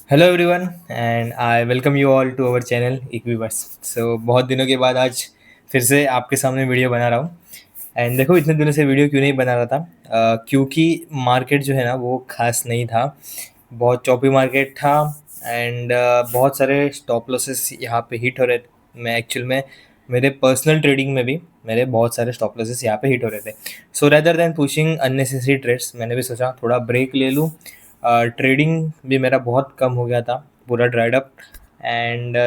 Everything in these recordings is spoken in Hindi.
Hello everyone and I welcome you all to our channel Equiverse. So बहुत दिनों के बाद आज फिर से आपके सामने वीडियो बना रहा हूँ। एंड देखो इतने दिनों से वीडियो क्यों नहीं बना रहा था, क्योंकि मार्केट जो है ना वो खास नहीं था। बहुत चॉपी मार्केट था। एंड बहुत सारे स्टॉप लॉसेस यहाँ पे हिट हो रहे थे। मैं एक्चुअल में मेरे पर्सनल ट्रेडिंग में भी मेरे बहुत सारे स्टॉप लॉसेस यहाँ पे हिट हो रहे थे। So rather than pushing unnecessary trades, मैंने भी सोचा थोड़ा ब्रेक ले लूँ। ट्रेडिंग भी मेरा बहुत कम हो गया था, पूरा ड्राइड अप। एंड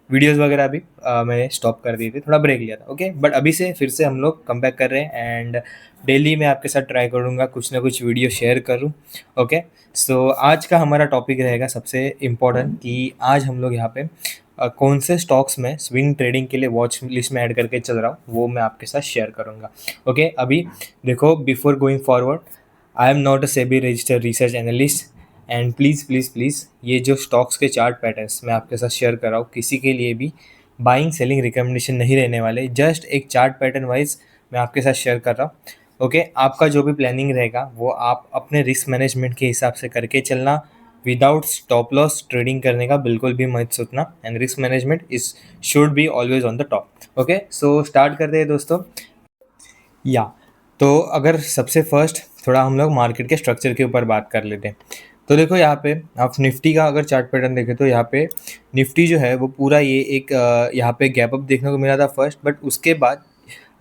वीडियोस वगैरह भी मैंने स्टॉप कर दिए थे, थोड़ा ब्रेक लिया था। ओके, बट अभी से फिर से हम लोग कम बैक कर रहे हैं। एंड डेली मैं आपके साथ ट्राई करूँगा कुछ ना कुछ वीडियो शेयर करूँ। ओके, सो आज का हमारा टॉपिक रहेगा सबसे इम्पोर्टेंट कि आज हम लोग यहाँ पे कौन से स्टॉक्स में स्विंग ट्रेडिंग के लिए वॉच लिस्ट में ऐड करके चल रहा हूँ वो मैं आपके साथ शेयर करूँगा। ओके, अभी देखो, before going forward, I am not a SEBI registered research analyst. And please please please, ये जो स्टॉक्स के चार्ट पैटर्न्स मैं आपके साथ शेयर कर रहा हूँ किसी के लिए भी बाइंग सेलिंग रिकमेंडेशन नहीं रहने वाले, जस्ट एक चार्ट पैटर्न वाइज मैं आपके साथ शेयर कर रहा हूँ। ओके, आपका जो भी प्लानिंग रहेगा वो आप अपने रिस्क मैनेजमेंट के हिसाब से करके चलना। विदाउट स्टॉप लॉस ट्रेडिंग करने का बिल्कुल भी मत सोचना। And risk management is should be always on the top. Okay, so start करते हैं दोस्तों। या तो अगर सबसे फर्स्ट थोड़ा हम लोग मार्केट के स्ट्रक्चर के ऊपर बात कर लेते हैं। तो देखो यहाँ पे आप निफ्टी का अगर चार्ट पैटर्न देखें तो यहाँ पे निफ्टी जो है वो पूरा ये एक यहाँ पे गैप अप देखने को मिला था फर्स्ट, बट उसके बाद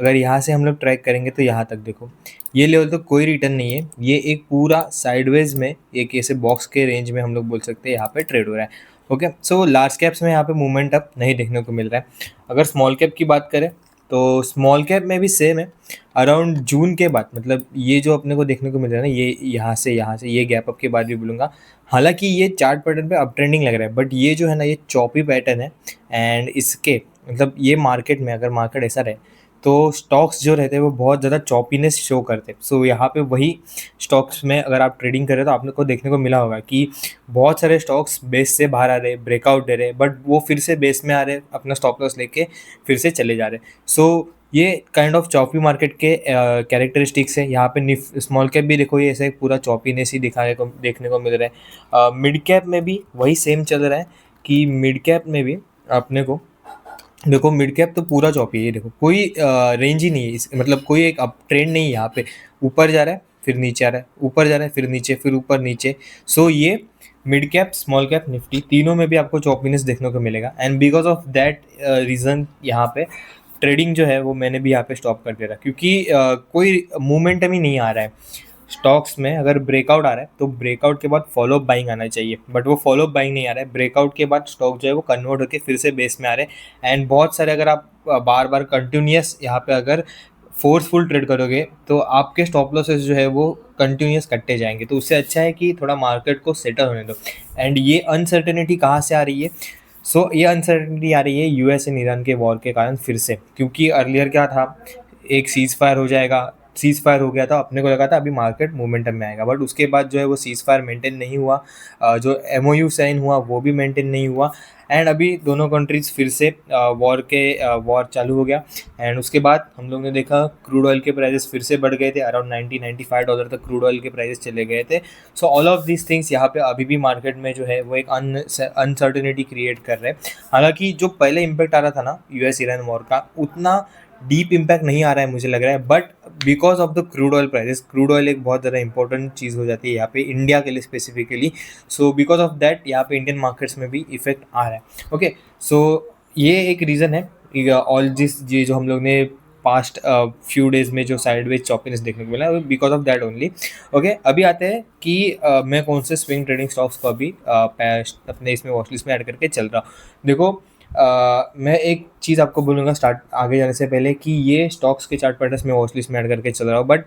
अगर यहाँ से हम लोग ट्रैक करेंगे तो यहाँ तक देखो, ये लेवल तो कोई रिटर्न नहीं है। ये एक पूरा साइडवेज में एक ऐसे बॉक्स के रेंज में हम लोग बोल सकते हैं यहाँ पे ट्रेड हो रहा है। ओके, सो लार्ज कैप्स में यहाँ पे मूवमेंट अप नहीं देखने को मिल रहा है। अगर स्मॉल कैप की बात करें तो स्मॉल कैप में भी सेम है। अराउंड जून के बाद, मतलब ये जो अपने को देखने को मिल रहा है ना, ये यहाँ से ये गैप अप के बाद भी बोलूँगा। हालांकि ये चार्ट पैटर्न पे अप ट्रेंडिंग लग रहा है, बट ये जो है ना ये चॉपी पैटर्न है। एंड इसके मतलब ये मार्केट में अगर मार्केट ऐसा रहे तो स्टॉक्स जो रहते हैं वो बहुत ज़्यादा चॉपीनेस शो करते हैं। सो यहाँ पे वही स्टॉक्स में अगर आप ट्रेडिंग करें तो आपने को देखने को मिला होगा कि बहुत सारे स्टॉक्स बेस से बाहर आ रहे, ब्रेकआउट दे रहे, बट वो फिर से बेस में आ रहे, अपना स्टॉप लॉस लेके फिर से चले जा रहे। सो ये काइंड ऑफ चॉपी मार्केट के कैरेक्टरिस्टिक्स है। यहाँ पे स्मॉल कैप भी देखो, ये ऐसे पूरा चॉपीनेस ही दिखाने को देखने को मिल रहा है। मिड कैप में भी वही सेम चल रहा है कि मिड कैप में भी अपने को देखो, मिड कैप तो पूरा चॉपी है। ये देखो कोई रेंज ही नहीं है मतलब कोई एक अप ट्रेंड नहीं है। यहाँ पे ऊपर जा रहा है फिर नीचे आ रहा है, ऊपर जा रहा है फिर नीचे, फिर ऊपर नीचे। सो ये mid cap, small cap, Nifty तीनों में भी आपको चॉपीनेस देखने को मिलेगा। And because of that reason यहाँ पे ट्रेडिंग जो है वो मैंने भी यहाँ पे स्टॉप कर दिया था, क्योंकि कोई मोमेंटम ही नहीं आ रहा है स्टॉक्स में। अगर ब्रेकआउट आ रहा है तो ब्रेकआउट के बाद फॉलो अप बाइंग आना चाहिए, बट वो फॉलो अप बाइंग नहीं आ रहा है। ब्रेकआउट के बाद स्टॉक जो है वो कन्वर्ट होकर फिर से बेस में आ रहे हैं। एंड बहुत सारे अगर आप बार बार कंटिन्यूस यहाँ पे अगर फोर्सफुल ट्रेड करोगे तो आपके स्टॉप लॉसेस जो है वो कंटिन्यूस कटते जाएंगे। तो उससे अच्छा है कि थोड़ा मार्केट को सेटल होने दो। एंड ये अनसर्टेनिटी कहाँ से आ रही है? ये अनसर्टेनिटी आ रही है यूएस एंड ईरान के वॉर के कारण फिर से, क्योंकि अर्लियर क्या था, एक सीज फायर हो जाएगा, सीज फायर हो गया था, अपने को लगा था अभी मार्केट मोमेंटम में आएगा, बट उसके बाद जो है वो सीज फायर मेंटेन नहीं हुआ। जो एमओयू साइन हुआ वो भी मेंटेन नहीं हुआ। एंड अभी दोनों कंट्रीज फिर से वॉर चालू हो गया। एंड उसके बाद हम लोग ने देखा क्रूड ऑयल के प्राइसेस फिर से बढ़ गए थे, अराउंड $90-95 तक क्रूड ऑयल के प्राइसेस चले गए थे। So all of these things यहाँ पे अभी भी मार्केट में जो है वो एक अनसर्टेनिटी क्रिएट कर रहे हैं। हालांकि जो पहले इम्पैक्ट आ रहा था ना यूएस ईरान वॉर का, उतना डीप इम्पैक्ट नहीं आ रहा है मुझे लग रहा है। But because of the crude oil prices, crude oil एक बहुत ज़्यादा इंपॉर्टेंट चीज़ हो जाती है यहाँ पे इंडिया के लिए specifically. So because of that यहाँ पे इंडियन मार्केट्स में भी इफेक्ट आ रहा है। ओके, सो ये एक रीज़न है। ऑल जिस ये जो हम लोग ने पास्ट फ्यू डेज में जो साइडवेज चॉपीनेस देखने को मिला, because of that only. Okay, अभी आते हैं कि मैं कौन से स्विंग ट्रेडिंग स्टॉक्स को अभी अपने इसमें वॉच लिस्ट में ऐड करके चल रहा हूँ। देखो, मैं एक चीज़ आपको बोलूँगा स्टार्ट आगे जाने से पहले कि ये स्टॉक्स के चार्ट पैटर्न्स में वॉच लिस्ट में ऐड करके चल रहा हूँ, बट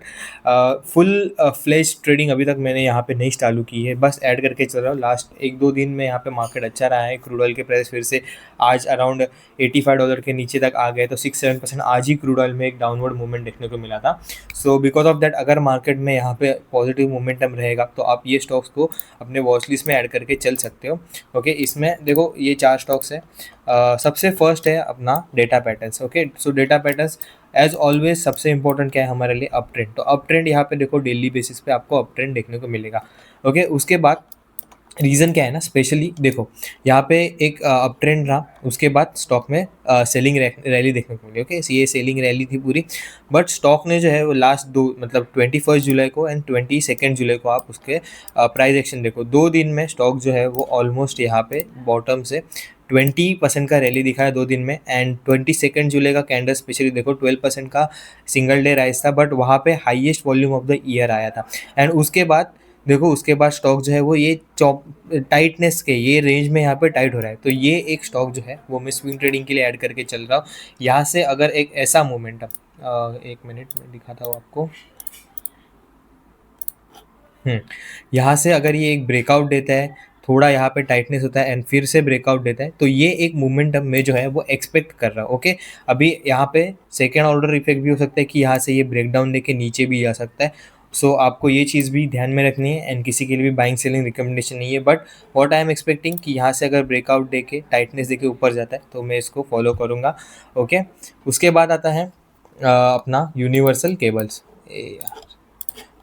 फुल फ्लेज ट्रेडिंग अभी तक मैंने यहाँ पे नहीं चालू की है, बस ऐड करके चल रहा हूँ। लास्ट 1-2 दिन में यहाँ पे मार्केट अच्छा रहा है, क्रूड ऑयल के प्राइस फिर से आज अराउंड $85 के नीचे तक आ गए, तो 6-7% आज ही क्रूड ऑयल में एक डाउनवर्ड मूवमेंट देखने को मिला था। सो बिकॉज ऑफ दैट अगर मार्केट में यहाँ पे पॉजिटिव मोमेंटम रहेगा तो आप ये स्टॉक्स को अपने वॉच लिस्ट में ऐड करके चल सकते हो। ओके, इसमें देखो ये 4 स्टॉक्स है। सबसे फर्स्ट है अपना data patterns. Okay, so data patterns as always सबसे इंपॉर्टेंट क्या है हमारे लिए? Up trend. तो अप ट्रेंड यहाँ पे देखो डेली बेसिस पे आपको अप ट्रेंड देखने को मिलेगा। ओके, उसके बाद रीज़न क्या है ना, स्पेशली देखो यहाँ पे एक अप ट्रेंड रहा, उसके बाद स्टॉक में सेलिंग रैली देखने को मिली। ओके, ये सेलिंग रैली थी पूरी, बट स्टॉक ने जो है वो लास्ट दो मतलब 21 जुलाई को एंड 22 जुलाई को आप उसके प्राइस एक्शन देखो, 2 दिन में स्टॉक जो है वो ऑलमोस्ट यहाँ पे बॉटम से 20% का रैली दिखाया 2 दिन में। एंड 22 जुलाई का कैंडल स्पेशली देखो 12% का सिंगल डे राइज था, बट वहाँ पे highest volume of the year आया था। एंड उसके बाद देखो, उसके बाद स्टॉक जो है वो ये चॉप टाइटनेस के ये रेंज में यहाँ पे टाइट हो रहा है। तो ये एक स्टॉक जो है वो मैं स्विंग ट्रेडिंग के लिए ऐड करके चल रहा हूँ। यहाँ से अगर एक ऐसा मोमेंटम, 1 मिनट में दिखाता हूँ आपको। यहाँ से अगर ये एक ब्रेकआउट देता है, थोड़ा यहाँ पे टाइटनेस होता है एंड फिर से ब्रेकआउट देता है, तो ये एक मोमेंटम में जो है वो एक्सपेक्ट कर रहा हूँ। ओके, अभी यहाँ पे सेकेंड ऑर्डर इफेक्ट भी हो सकता है कि यहाँ से ये ब्रेकडाउन देके नीचे भी जा सकता है। सो आपको ये चीज़ भी ध्यान में रखनी है एंड किसी के लिए भी बाइंग सेलिंग रिकमेंडेशन नहीं है, but what I am expecting कि यहाँ से अगर ब्रेकआउट देके टाइटनेस देके ऊपर जाता है तो मैं इसको फॉलो करूँगा। ओके, उसके बाद आता है अपना universal cables.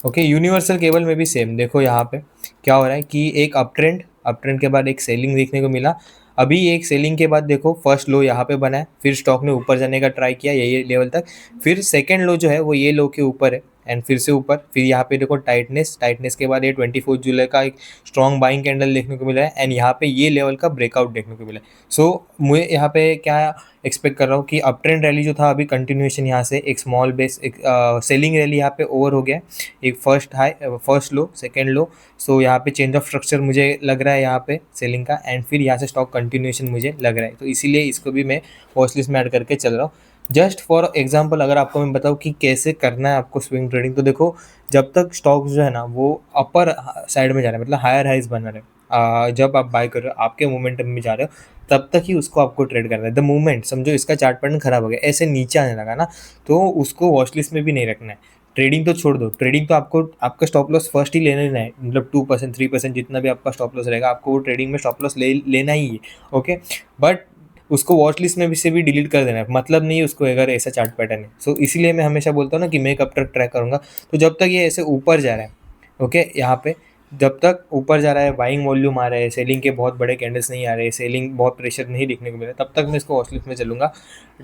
Okay, universal cable में भी सेम देखो, यहाँ पे क्या हो रहा है कि एक अप ट्रेंड के बाद एक सेलिंग देखने को मिला। अभी एक सेलिंग के बाद देखो फर्स्ट लो यहाँ पे बना है, फिर स्टॉक ने ऊपर जाने का ट्राई किया यही लेवल तक, फिर सेकंड लो जो है वो ये लो के ऊपर है एंड फिर से ऊपर, फिर यहाँ पे देखो टाइटनेस के बाद ये 24 जुलाई का एक स्ट्रॉन्ग बाइंग कैंडल देखने को मिला है एंड यहाँ पे ये लेवल का ब्रेकआउट देखने को मिला है। सो मुझे यहाँ पे क्या एक्सपेक्ट कर रहा हूँ कि अप ट्रेंड रैली जो था अभी कंटिन्यूएशन, यहाँ से एक स्मॉल बेस एक सेलिंग रैली यहाँ पे ओवर हो गया है। एक फर्स्ट हाई फर्स्ट लो सेकंड लो, सो यहाँ पे चेंज ऑफ स्ट्रक्चर मुझे लग रहा है यहाँ पे सेलिंग का, एंड फिर यहाँ से स्टॉक कंटिन्यूएशन मुझे लग रहा है, तो इसीलिए इसको भी मैं वॉच लिस्ट में ऐड करके चल रहा हूँ। जस्ट फॉर एग्जांपल अगर आपको मैं बताऊँ कि कैसे करना है आपको स्विंग ट्रेडिंग, तो देखो जब तक स्टॉक जो है ना वो अपर साइड में जा रहा है, मतलब हायर हाइज बना रहे जब आप बाय कर रहे हो आपके मोमेंटम में जा रहे हो, तब तक ही उसको आपको ट्रेड करना है। द मोमेंट समझो इसका चार्ट पैटर्न खराब हो गया, ऐसे नीचे आने लगा ना, तो उसको वॉच लिस्ट में भी नहीं रखना है। ट्रेडिंग तो छोड़ दो, ट्रेडिंग तो आपको आपका स्टॉप लॉस फर्स्ट ही लेना है, मतलब 2% 3% जितना भी आपका स्टॉप लॉस रहेगा आपको वो ट्रेडिंग में स्टॉप लॉस लेना ही है। ओके, बट उसको वॉच लिस्ट में भी से भी डिलीट कर देना है, मतलब नहीं है उसको अगर ऐसा चार्ट पैटर्न है। सो इसीलिए मैं हमेशा बोलता हूँ ना कि मैं कब तक ट्रैक करूँगा, तो जब तक ये ऐसे ऊपर जा रहा है। ओके, यहाँ पे जब तक ऊपर जा रहा है, बाइंग वॉल्यूम आ रहा है, सेलिंग के बहुत बड़े कैंडल्स नहीं आ रहे, सेलिंग बहुत प्रेशर नहीं देखने को मिल रहा है, तब तक मैं इसको वॉच लिस्ट में चलूँगा,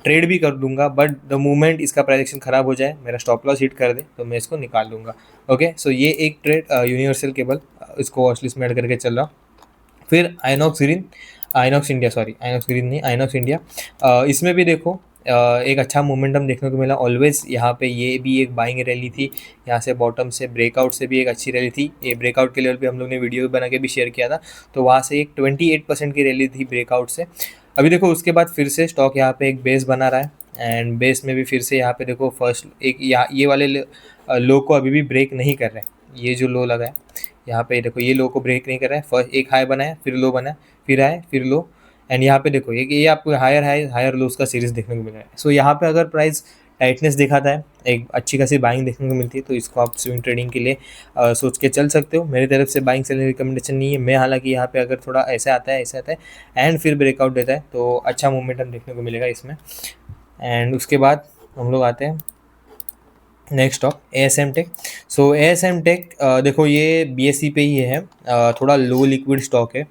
ट्रेड भी कर दूंगा। बट द मोमेंट इसका प्राइजेक्शन खराब हो जाए, मेरा स्टॉप लॉस हिट कर दे, तो मैं इसको निकाल लूँगा। ओके, सो ये एक ट्रेड यूनिवर्सल केबल इसको वॉच लिस्ट में ऐड करके चल रहा हूँ। फिर INOX India, sorry INOX green नहीं, आइनॉक्स इंडिया, इसमें भी देखो एक अच्छा मोमेंटम देखने को मिला ऑलवेज। यहाँ पे ये भी एक बाइंग रैली थी, यहाँ से बॉटम से ब्रेकआउट से भी एक अच्छी रैली थी। ये ब्रेकआउट के लेवल पे हम लोग ने वीडियो बना के भी शेयर किया था, तो वहाँ से एक 28% की रैली थी ब्रेकआउट से। अभी देखो उसके बाद फिर से स्टॉक यहाँ पे एक बेस बना रहा है एंड बेस में भी फिर से यहाँ पे देखो फर्स्ट एक ये वाले लो को अभी भी ब्रेक नहीं कर रहे हैं। ये जो लो लगा है यहाँ पे देखो, ये लो को ब्रेक नहीं कर रहा है, फर्स्ट एक हाई बनाया फिर लो बनाया फिर हाई फिर लो, एंड यहाँ पे देखो ये आपको हायर हाई हायर लोस का सीरीज देखने को मिल रहा है। सो यहाँ पे अगर प्राइस टाइटनेस दिखाता है, एक अच्छी खासी बाइंग देखने को मिलती है, तो इसको आप स्विंग ट्रेडिंग के लिए सोच के चल सकते हो। मेरी तरफ से बाइंग सेलिंग रिकमेंडेशन नहीं है, मैं हालांकि यहाँ पे अगर थोड़ा ऐसे आता है एंड फिर ब्रेकआउट देता है तो अच्छा मोमेंटम देखने को मिलेगा इसमें। एंड उसके बाद हम लोग आते हैं नेक्स्ट स्टॉक ASM टेक। सो ASM टेक देखो ये BSE पे ही है, थोड़ा लो लिक्विड स्टॉक है।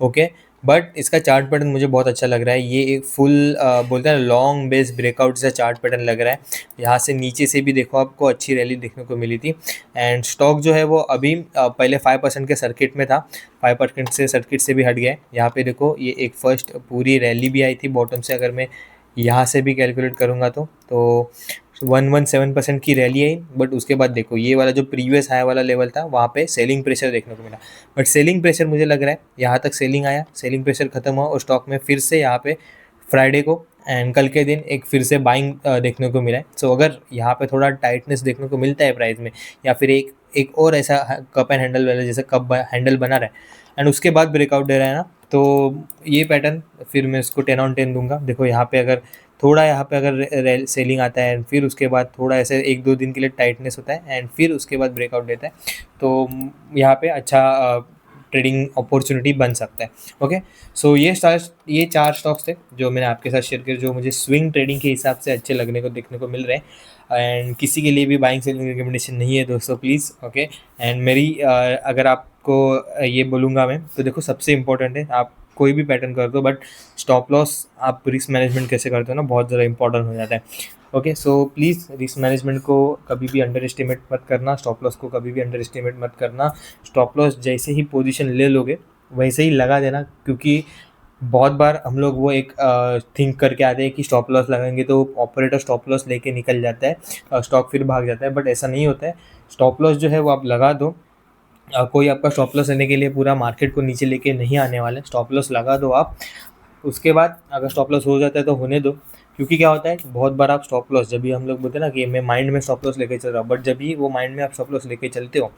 ओके, बट इसका चार्ट पैटर्न मुझे बहुत अच्छा लग रहा है। ये एक फुल बोलते हैं लॉन्ग बेस ब्रेकआउट जैसा चार्ट पैटर्न लग रहा है। यहाँ से नीचे से भी देखो आपको अच्छी रैली देखने को मिली थी एंड स्टॉक जो है वो अभी पहले 5% के सर्किट में था, 5% से सर्किट से भी हट गया है। यहाँ पे देखो ये एक फर्स्ट पूरी रैली भी आई थी बॉटम से, अगर मैं यहाँ से भी कैलकुलेट करूँगा तो 117% की रैली आई। बट उसके बाद देखो ये वाला जो प्रीवियस हाई वाला लेवल था वहाँ पे सेलिंग प्रेशर देखने को मिला, बट सेलिंग प्रेशर मुझे लग रहा है यहाँ तक सेलिंग आया, सेलिंग प्रेशर खत्म हुआ और स्टॉक में फिर से यहाँ पे फ्राइडे को एंड कल के दिन एक फिर से बाइंग देखने को मिला है। सो अगर यहाँ पे थोड़ा टाइटनेस देखने को मिलता है प्राइस में, या फिर एक और ऐसा कप एंड हैंडल वाला जैसे कप हैंडल बना रहा है एंड उसके बाद ब्रेकआउट दे रहा है ना, तो ये पैटर्न फिर मैं इसको 10/10 दूंगा। देखो यहाँ पे अगर थोड़ा यहाँ पे अगर सेलिंग आता है एंड फिर उसके बाद थोड़ा ऐसे 1-2 दिन के लिए टाइटनेस होता है एंड फिर उसके बाद ब्रेकआउट देता है, तो यहाँ पे अच्छा ट्रेडिंग अपॉर्चुनिटी बन सकता है। ओके, सो ये 4 स्टॉक्स थे जो मैंने आपके साथ शेयर किए, जो मुझे स्विंग ट्रेडिंग के हिसाब से अच्छे लगने को देखने को मिल रहे हैं। एंड किसी के लिए भी बाइंग सेलिंग रिकमेंडेशन नहीं है दोस्तों, प्लीज़। ओके, एंड मेरी अगर आप आपको ये बोलूँगा मैं, तो देखो सबसे इम्पोर्टेंट है, आप कोई भी पैटर्न कर दो, बट स्टॉप लॉस आप रिस्क मैनेजमेंट कैसे करते हो ना, बहुत ज़्यादा इंपॉर्टेंट हो जाता है। Okay, so please risk management को कभी भी अंडर एस्टिमेट मत करना, स्टॉप लॉस को कभी भी अंडर एस्टिमेट मत करना। स्टॉप लॉस जैसे ही पोजीशन ले लोगे वैसे ही लगा देना, क्योंकि बहुत बार हम लोग वो एक थिंक करके आते हैं कि स्टॉप लॉस लगाएंगे तो ऑपरेटर स्टॉप लॉस लेके निकल जाता है, स्टॉक फिर भाग जाता है, बट ऐसा नहीं होता है। स्टॉप लॉस जो है वो आप लगा दो, कोई आपका स्टॉप लॉस लेने के लिए पूरा मार्केट को नीचे लेके नहीं आने वाले, स्टॉप लॉस लगा दो आप। उसके बाद अगर स्टॉप लॉस हो जाता है तो होने दो, क्योंकि क्या होता है बहुत बार आप स्टॉप लॉस, जब भी हम लोग बोलते हैं ना कि मैं माइंड में स्टॉप लॉस लेके चल रहा हूँ, बट जब भी वो माइंड में आप स्टॉप लॉस लेके चलते हो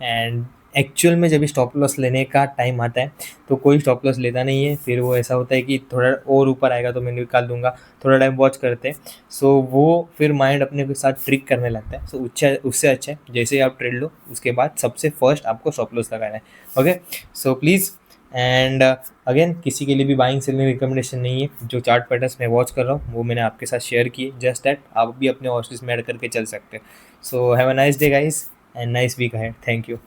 एंड एक्चुअल में जब भी स्टॉप लॉस लेने का टाइम आता है तो कोई स्टॉप लॉस लेता नहीं है। फिर वो ऐसा होता है कि थोड़ा और ऊपर आएगा तो मैं निकाल दूंगा, थोड़ा टाइम वॉच करते हैं। सो वो फिर माइंड अपने के साथ ट्रिक करने लगता है। सो उससे अच्छा है जैसे ही आप ट्रेड लो उसके बाद सबसे फर्स्ट आपको स्टॉप लॉस लगाना है। Okay, so please, and again किसी के लिए भी बाइंग सेलिंग रिकमेंडेशन नहीं है। जो चार्ट पैटर्न्स मैं वॉच कर रहा हूँ वो मैंने आपके साथ शेयर किए, जस्ट दैट आप भी अपने ऑफिस में ऐड करके चल सकते हैं। So have a nice day guys and nice week ahead. Thank you.